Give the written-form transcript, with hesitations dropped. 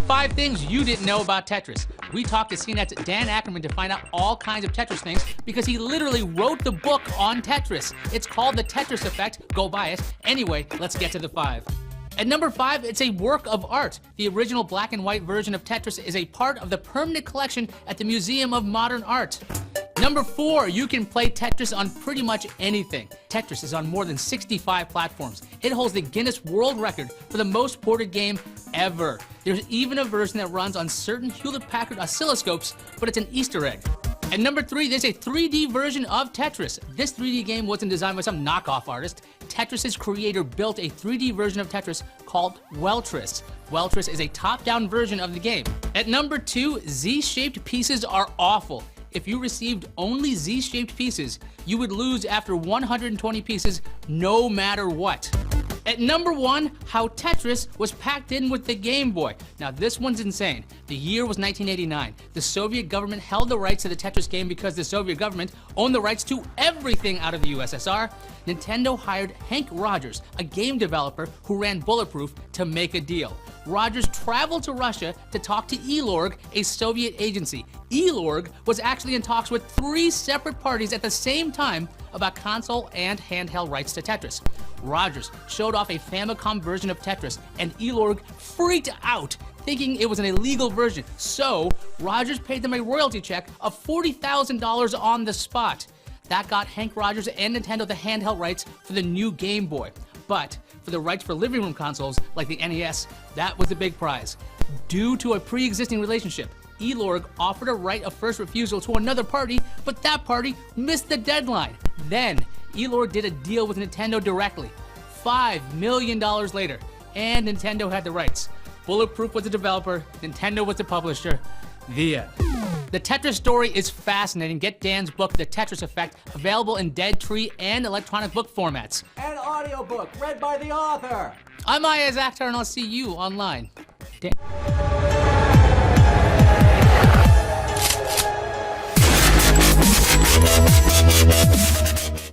5 things you didn't know about Tetris. We talked to CNET's Dan Ackerman to find out all kinds of Tetris things because he literally wrote the book on Tetris. It's called The Tetris Effect. Go buy it. Anyway, let's get to the 5. At number 5, it's a work of art. The original black and white version of Tetris is a part of the permanent collection at the Museum of Modern Art. Number 4, you can play Tetris on pretty much anything. Tetris is on more than 65 platforms. It holds the Guinness World Record for the most ported game ever. There's even a version that runs on certain Hewlett-Packard oscilloscopes, but it's an Easter egg. At number 3, there's a 3D version of Tetris. This 3D game wasn't designed by some knockoff artist. Tetris's creator built a 3D version of Tetris called Weltris. Weltris is a top-down version of the game. At number 2, Z-shaped pieces are awful. If you received only Z-shaped pieces, you would lose after 120 pieces no matter what. At number 1, how Tetris was packed in with the Game Boy. Now this one's insane. The year was 1989. The Soviet government held the rights to the Tetris game because the Soviet government owned the rights to everything out of the USSR. Nintendo hired Hank Rogers, a game developer who ran Bulletproof, to make a deal. Rogers traveled to Russia to talk to Elorg, a Soviet agency. Elorg was actually in talks with 3 separate parties at the same time about console and handheld rights to Tetris. Rogers showed off a Famicom version of Tetris, and Elorg freaked out, thinking it was an illegal version. So, Rogers paid them a royalty check of $40,000 on the spot. That got Hank Rogers and Nintendo the handheld rights for the new Game Boy. But for the rights for living room consoles like the NES, that was the big prize. Due to a pre-existing relationship, Elorg offered a right of first refusal to another party, but that party missed the deadline. Then, Elorg did a deal with Nintendo directly. $5 million later, and Nintendo had the rights. Bulletproof was the developer, Nintendo was the publisher. The end. The Tetris story is fascinating. Get Dan's book, The Tetris Effect, available in Dead Tree and electronic book formats. An audiobook read by the author. I'm Aya's actor, and I'll see you online. Dan.